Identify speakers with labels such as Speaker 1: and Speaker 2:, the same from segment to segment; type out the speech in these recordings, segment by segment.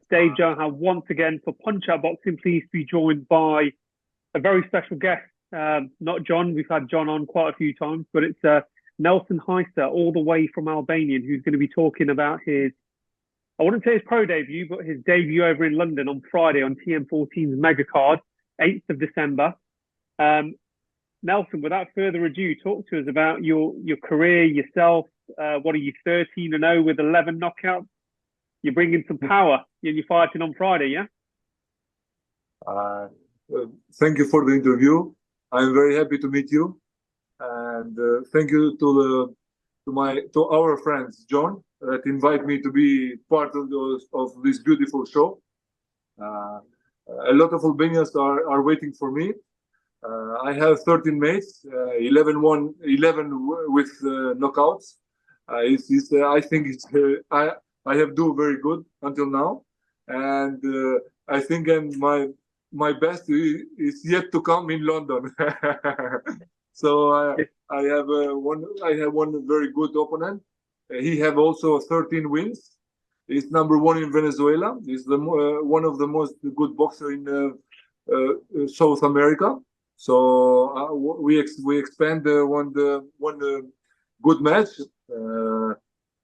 Speaker 1: Dave Johan once again for Punch Out Boxing. Pleased to be joined by a very special guest. Not John, we've had John on quite a few times, but it's Nelson Hysa, all the way from Albanien, who's going to be talking about his, I wouldn't say his pro debut, but his debut over in London on Friday on TM14's mega card, 8th of December. Nelson, without further ado, talk to us about your career, yourself. What are you, 13-0 with 11 knockouts? You're bringing some power. You're fighting on Friday, yeah?
Speaker 2: Thank you for the interview. I'm very happy to meet you, and thank you to our friends John that invite me to be part of this beautiful show. A lot of Albanians are waiting for me. I have 13 mates, 11 with knockouts. I think I have do very good until now, and I think my best is yet to come in London. So I have one very good opponent. He have also 13 wins. He's number one in Venezuela. He's one of the most good boxer in South America. So we expand one good match.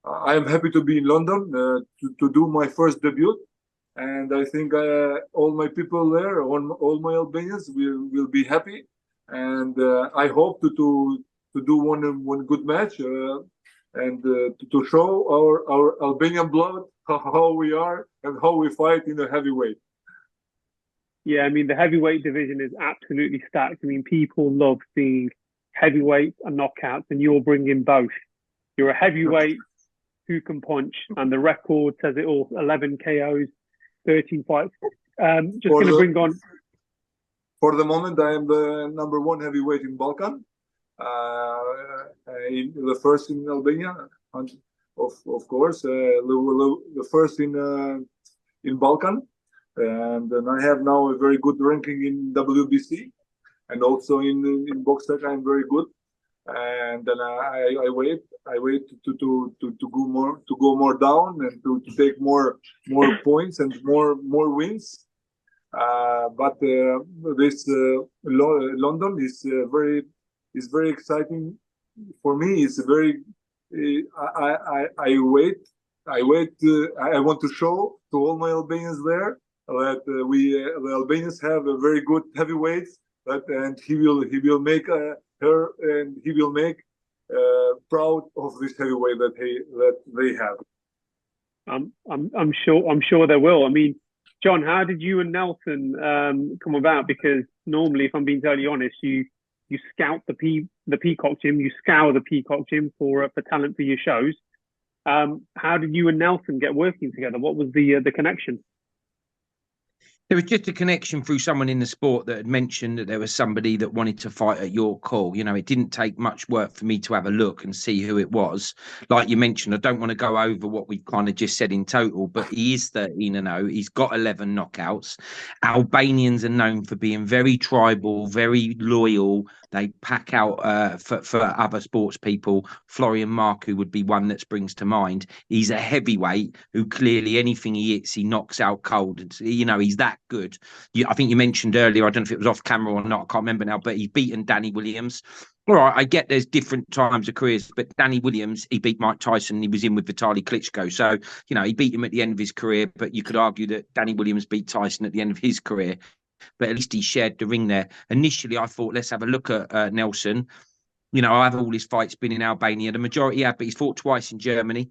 Speaker 2: I am happy to be in London to do my first debut, and I think all my people there, all my Albanians will be happy, and I hope to do one good match and to show our Albanian blood how we are and how we fight in the heavyweight.
Speaker 1: Yeah, I mean, the heavyweight division is absolutely stacked. I mean, people love seeing heavyweights and knockouts, and you're bringing both. You're a heavyweight who can punch, and the record says it all: 11 KOs, 13 fights. Just going to bring on.
Speaker 2: For the moment, I am the number one heavyweight in Balkan. The first in Albania, of course. The first in Balkan. And then I have now a very good ranking in WBC, and also in Boxtec I'm very good. And then I wait to go more down and to take more points and more wins. But this London is very exciting for me. It's very I want to show to all my Albanians there that the Albanians have a very good heavyweights, and he will make her, and he will make proud of this heavyweight that they have.
Speaker 1: I'm sure they will. I mean, John, how did you and Nelson come about? Because normally, if I'm being totally honest, you scout the Peacock Gym, you scour the Peacock Gym for talent for your shows. How did you and Nelson get working together? What was the connection?
Speaker 3: There was just a connection through someone in the sport that had mentioned that there was somebody that wanted to fight at your call. You know, it didn't take much work for me to have a look and see who it was. Like you mentioned, I don't want to go over what we've kind of just said in total, but he is 13-0. He's got 11 knockouts. Albanians are known for being very tribal, very loyal. They pack out for other sports people. Florian Marku would be one that springs to mind. He's a heavyweight who clearly anything he hits, he knocks out cold. You know, he's that good. I think you mentioned earlier, I don't know if it was off camera or not, I can't remember now, but he's beaten Danny Williams. All right, I get there's different times of careers, but Danny Williams, he beat Mike Tyson, he was in with Vitaly Klitschko. So, you know, he beat him at the end of his career, but you could argue that Danny Williams beat Tyson at the end of his career. But at least he shared the ring there. Initially, I thought, let's have a look at Nelson. You know, I have all his fights been in Albania. The majority have, but he's fought twice in Germany,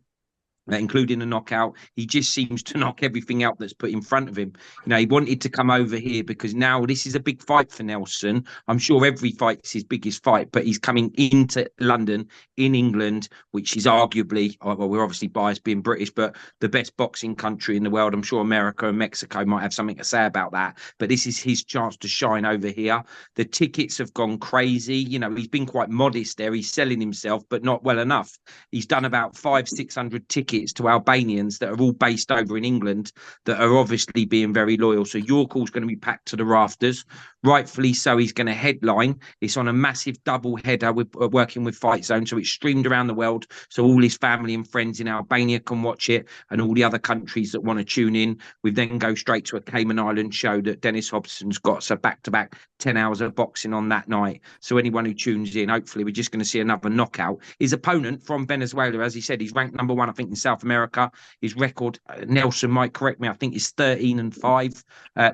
Speaker 3: including a knockout. He just seems to knock everything out that's put in front of him. You know, he wanted to come over here because now this is a big fight for Nelson. I'm sure every fight's his biggest fight, but he's coming into London, in England, which is arguably, well, we're obviously biased being British, but the best boxing country in the world. I'm sure America and Mexico might have something to say about that, but this is his chance to shine over here. The tickets have gone crazy. You know, he's been quite modest there. He's selling himself, but not well enough. He's done about 500-600 tickets tickets to Albanians that are all based over in England that are obviously being very loyal. So your call's going to be packed to the rafters. Rightfully so, he's going to headline. It's on a massive double header with working with Fight Zone, so it's streamed around the world. So all his family and friends in Albania can watch it, and all the other countries that want to tune in. We then go straight to a Cayman Island show that Dennis Hobson's got. So back-to-back 10 hours of boxing on that night. So anyone who tunes in, hopefully we're just going to see another knockout. His opponent from Venezuela, as he said, he's ranked number one, I think, in South America. His record, Nelson might correct me, I think is 13-5.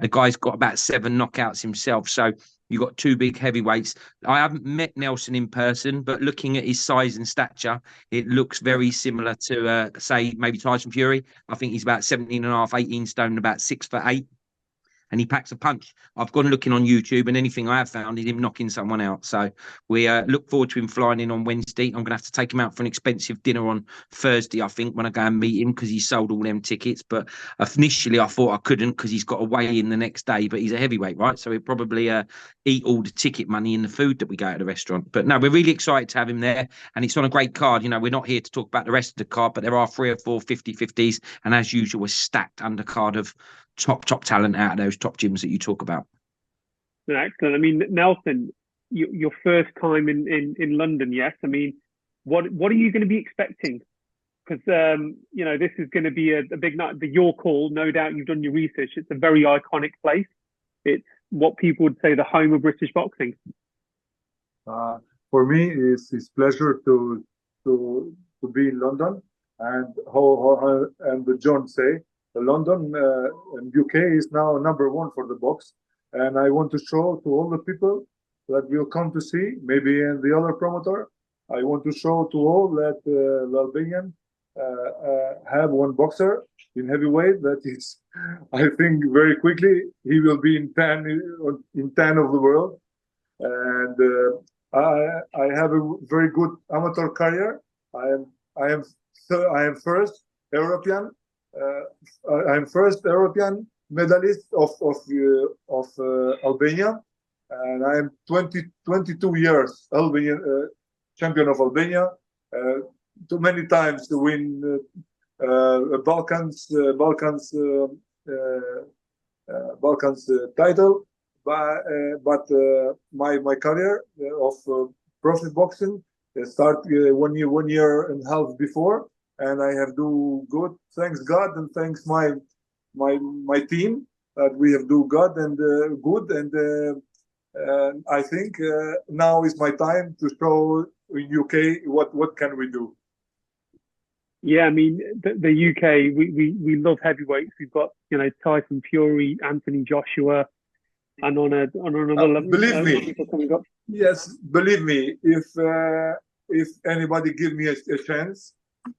Speaker 3: The guy's got about 7 knockouts himself. So you've got 2 big heavyweights. I haven't met Nelson in person, but looking at his size and stature, it looks very similar to, say, maybe Tyson Fury. I think he's about 17.5, 18 stone, about 6'8". And he packs a punch. I've gone looking on YouTube, and anything I have found is him knocking someone out. So we look forward to him flying in on Wednesday. I'm going to have to take him out for an expensive dinner on Thursday, I think, when I go and meet him, because he sold all them tickets. But initially I thought I couldn't because he's got to weigh in the next day. But he's a heavyweight, right? So he'll probably eat all the ticket money and the food that we go to the restaurant. But no, we're really excited to have him there. And it's on a great card. You know, we're not here to talk about the rest of the card, but there are 3 or 4 50-50s. And as usual, we're stacked undercard of top talent out of those top gyms that you talk about.
Speaker 1: Excellent. I mean, Nelson, your first time in London, yes. I mean, what are you going to be expecting? Because you know, this is going to be a big night. The Your Call, no doubt you've done your research. It's a very iconic place. It's what people would say the home of British boxing.
Speaker 2: For me, it's pleasure to be in London, and and John say. London and UK is now number 1 for the box, and I want to show to all the people that will come to see, maybe in the other promoter. I want to show to all that the Albanian have 1 boxer in heavyweight that is, I think, very quickly he will be in 10 of the world, and I have a very good amateur career. I am first European. I'm first European medalist of Albania, and I am 22 years Albanian champion of Albania. Too many times to win Balkans title, but my career of professional boxing start 1 year and a half before. And I have do good, thanks God, and thanks my team that we have do good, and I think now is my time to show in UK what can we do.
Speaker 1: Yeah, I mean the UK, we love heavyweights. We've got, you know, Tyson Fury, Anthony Joshua, and on another level.
Speaker 2: Believe me, yes, believe me. If anybody give me a chance.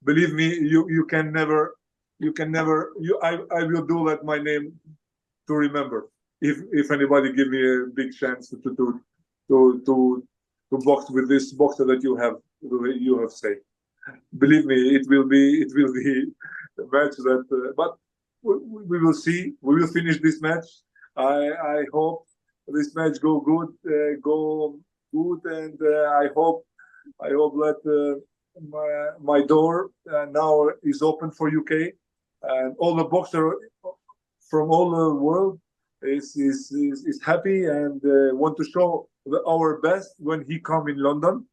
Speaker 2: Believe me, you can never. I will do let my name to remember. If anybody give me a big chance to box with this boxer that you have said. Believe me, it will be a match that. But we will see. We will finish this match. I hope this match go good, and I hope that. My door now is open for UK, and all the boxer from all the world is happy and want to show our best when he come in London.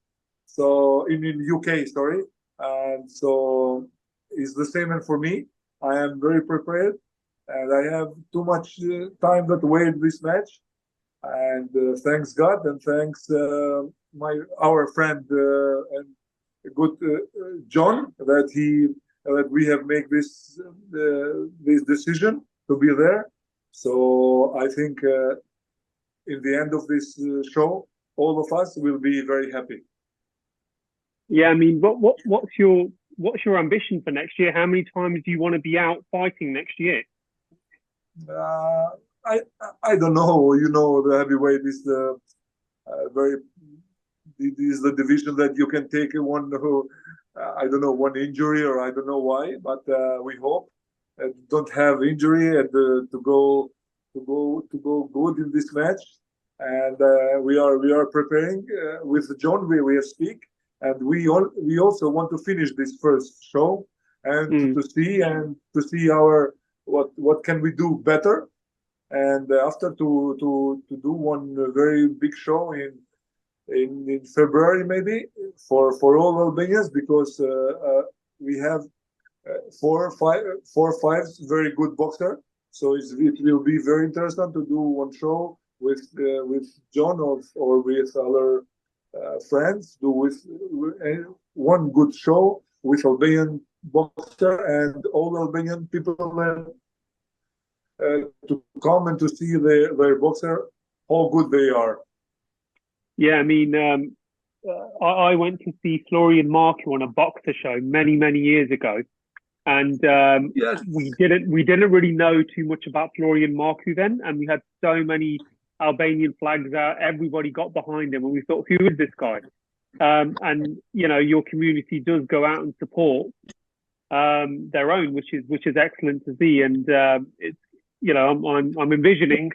Speaker 2: So in UK, sorry, and so it's the same. And for me, I am very prepared, and I have too much time to wait this match. And thanks God, and thanks our friend and good John that we have made this decision to be there. So I think in the end of this show, all of us will be very happy.
Speaker 1: Yeah, I mean, what's your ambition for next year? How many times do you want to be out fighting next year?
Speaker 2: I don't know. You know, the heavyweight is very. It is the division that you can take one who, I don't know, one injury, or I don't know why, but we hope don't have injury and to go good in this match. And we are preparing with John. We have speak, and we also want to finish this first show and
Speaker 1: Mm.
Speaker 2: to see our what can we do better. And after to do one very big show in February maybe for all Albanians, because we have four or five very good boxer. So it will be very interesting to do one show with John or with other friends. Do with one good show with Albanian boxer and all Albanian people to come and to see their boxer, how good they are.
Speaker 1: Yeah, I mean, I went to see Florian Marku on a boxer show many years ago, and
Speaker 2: Yes.
Speaker 1: we didn't really know too much about Florian Marku then, and we had so many Albanian flags out. Everybody got behind him, and we thought, who is this guy? And you know, your community does go out and support their own, which is excellent to see. And it's, you know, I'm envisioning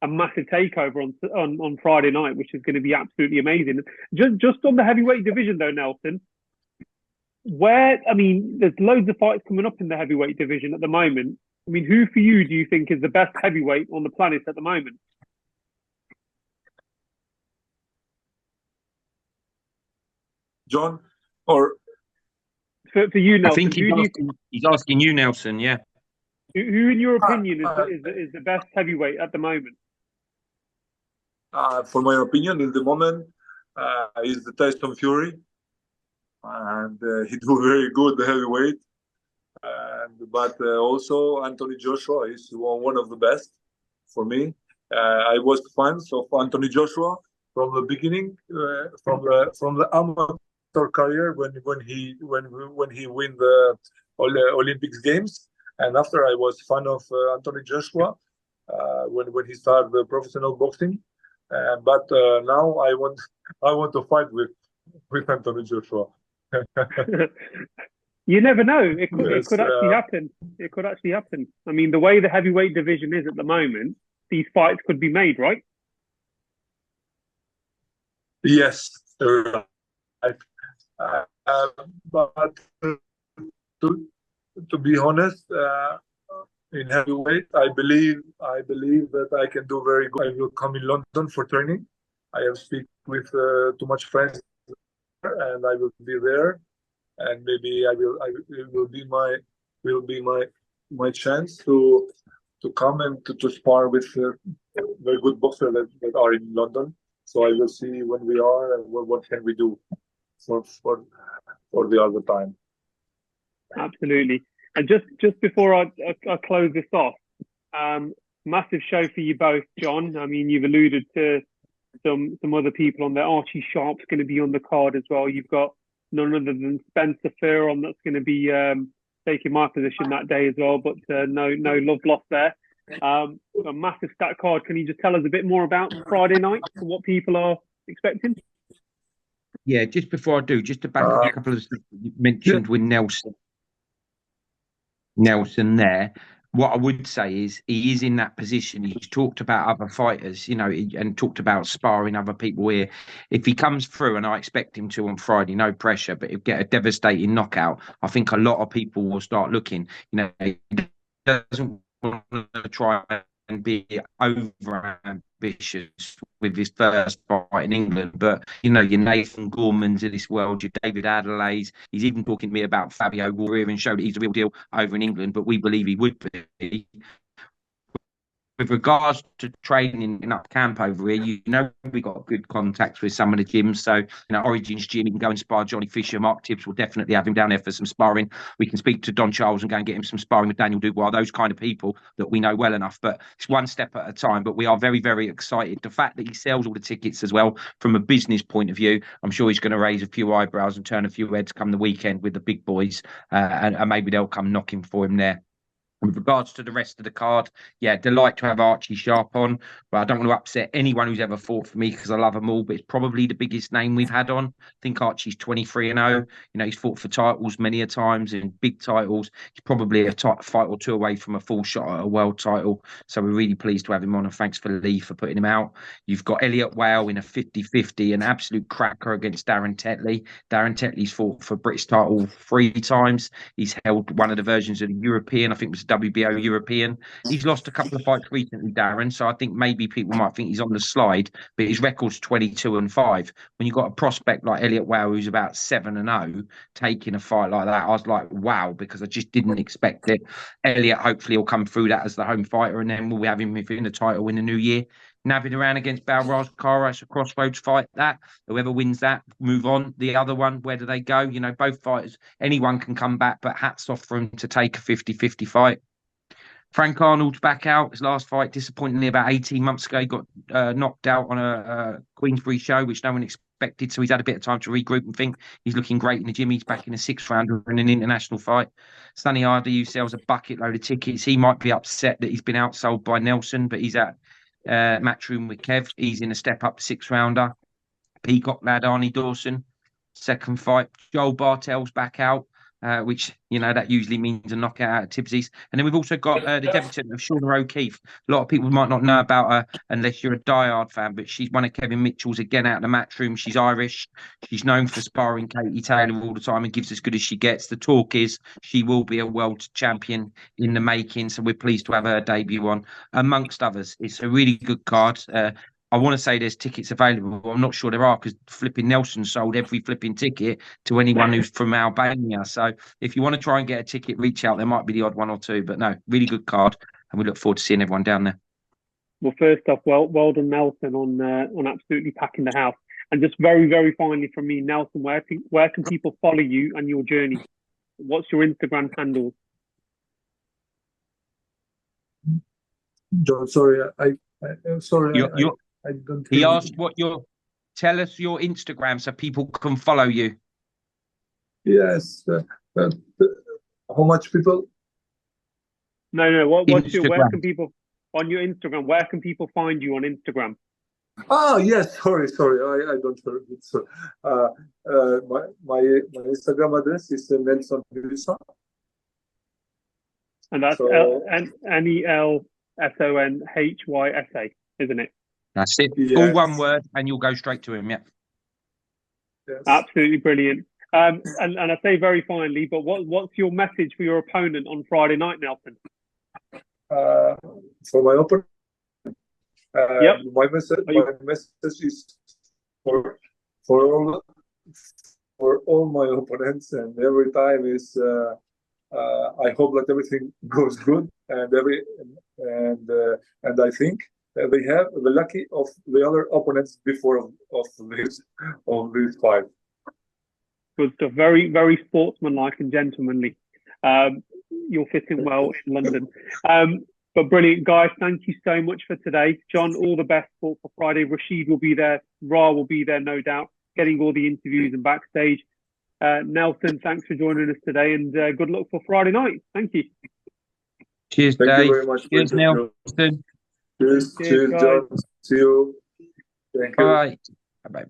Speaker 1: a massive takeover on Friday night, which is going to be absolutely amazing. Just on the heavyweight division though, Nelson, I mean, there's loads of fights coming up in the heavyweight division at the moment. I mean, who for you do you think is the best heavyweight on the planet at the moment?
Speaker 2: John, or
Speaker 1: For you, Nelson,
Speaker 3: I think he's asking you, Nelson. Yeah.
Speaker 1: Who in your opinion is the best heavyweight at the moment?
Speaker 2: For my opinion, in the moment, is the Tyson Fury, and he do very good heavyweight. But also Anthony Joshua is one of the best for me. I was fans of Anthony Joshua from the beginning, from the amateur career when he win the Olympics games, and after I was fan of Anthony Joshua when he started the professional boxing. But now I want to fight with Anthony Joshua.
Speaker 1: You never know. It could actually happen. It could actually happen. I mean, the way the heavyweight division is at the moment, these fights could be made, right?
Speaker 2: Yes, right. But to be honest, in heavyweight, I believe that I can do very good. I will come in London for training. I have speak with too much friends, and I will be there. And maybe it will be my chance to come and to spar with very good boxers that are in London. So I will see when we are and what can we do for the other time.
Speaker 1: Absolutely. And just before I close this off, massive show for you both, John. I mean, you've alluded to some other people on there. Archie Sharp's going to be on the card as well. You've got none other than Spencer Fearon that's going to be taking my position that day as well. But no love lost there. A massive stat card. Can you just tell us a bit more about Friday night and what people are expecting?
Speaker 3: Yeah, just before I do, just to back up a couple of stuff you mentioned with Nelson there. What I would say is he is in that position. He's talked about other fighters, you know, and talked about sparring other people here. If he comes through, and I expect him to on Friday, no pressure, but he'll get a devastating knockout, I think a lot of people will start looking. You know, he doesn't want to try and be over ambitious with his first fight in England, but you know, your Nathan Gormans of this world, your David Adelaide's. He's even talking to me about Fabio Warrior and showed that he's a real deal over in England, but we believe he would be. With regards to training in up camp over here, you know, we got good contacts with some of the gyms. So, you know, Origins Gym, you can go and spar Johnny Fisher. Mark Tibbs will definitely have him down there for some sparring. We can speak to Don Charles and go and get him some sparring with Daniel Dubois, those kind of people that we know well enough. But it's one step at a time. But we are very excited. The fact that he sells all the tickets as well, from a business point of view, I'm sure he's going to raise a few eyebrows and turn a few heads come the weekend with the big boys. And maybe they'll come knocking for him there. With regards to the rest of the card, yeah, delight to have Archie Sharp on, but I don't want to upset anyone who's ever fought for me because I love them all. But it's probably the biggest name we've had on. I think Archie's 23-0. You know, he's fought for titles many a times in big titles. He's probably a fight or two away from a full shot at a world title. So we're really pleased to have him on, and thanks for Lee for putting him out. You've got Elliot Whale in a 50-50, an absolute cracker against Darren Tetley. Darren Tetley's fought for British title 3 times. He's held one of the versions of the European, I think it was WBO European. He's lost a couple of fights recently, Darren. So I think maybe people might think he's on the slide, but his record's 22-5. When you've got a prospect like Elliot Whale, who's about 7-0, taking a fight like that, I was like, wow, because I just didn't expect it. Elliot hopefully will come through that as the home fighter, and then we'll have him in the title in the new year. Nabbing around against Balraz Kara, it's a crossroads fight. That whoever wins that, move on. The other one, where do they go? You know, both fighters, anyone can come back, but hats off for him to take a 50-50 fight. Frank Arnold's back out. His last fight, disappointingly, about 18 months ago, he got knocked out on a Queensbury show, which no one expected. So he's had a bit of time to regroup and think. He's looking great in the gym. He's back in a 6th rounder in an international fight. Sonny Hardy, who sells a bucket load of tickets, he might be upset that he's been outsold by Nelson, but he's at Matchroom with Kev. He's in a step up 6th rounder. Peacock lad Arnie Dawson, 2nd fight. Joel Bartel's back out, which, you know, that usually means a knockout out of Tipsy's. And then we've also got the debutant of Shauna O'Keefe. A lot of people might not know about her unless you're a diehard fan, but she's one of Kevin Mitchell's again out of the Matchroom. She's Irish. She's known for sparring Katie Taylor all the time and gives as good as she gets. The talk is she will be a world champion in the making, so we're pleased to have her debut on, amongst others. It's a really good card. I want to say there's tickets available. I'm not sure there are because flipping Nelson sold every flipping ticket to anyone who's from Albania. So if you want to try and get a ticket, reach out. There might be the odd one or two, but no, really good card, and we look forward to seeing everyone down there.
Speaker 1: Well, first off, well done, Nelson, on absolutely packing the house. And just very, very finally from me, Nelson, where can people follow you and your journey? What's your Instagram handle?
Speaker 2: John, sorry, sorry. I don't.
Speaker 3: He asked tell us your Instagram so people can follow you.
Speaker 2: Yes. How much people?
Speaker 1: No. Where can people on your Instagram? Where can people find you on Instagram?
Speaker 2: Oh yes, sorry. I don't know. So, my Instagram address is Nelson Hysa.
Speaker 1: And that's NELSONHYSA, isn't it?
Speaker 3: That's it.
Speaker 2: Yes.
Speaker 3: All one word, and you'll go straight to him. Yeah.
Speaker 2: Yes.
Speaker 1: Absolutely brilliant. And I say very finally, but what's your message for your opponent on Friday night, Nelson?
Speaker 2: For my opponent,
Speaker 1: yep.
Speaker 2: my message is for all my opponents, and every time is I hope that everything goes good, and I think they have the lucky of the other opponents before of this fight.
Speaker 1: Good stuff. Very, very sportsmanlike and gentlemanly. You'll fit in well in London. But brilliant, guys. Thank you so much for today. John, all the best for Friday. Rashid will be there. Ra will be there, no doubt, getting all the interviews and backstage. Nelson, thanks for joining us today, and good luck for Friday night. Thank you.
Speaker 3: Cheers,
Speaker 2: Thank
Speaker 3: Dave.
Speaker 2: you very much.
Speaker 3: Cheers, Nelson.
Speaker 2: Cheers, John. See you. Thank you.
Speaker 3: Bye. Bye.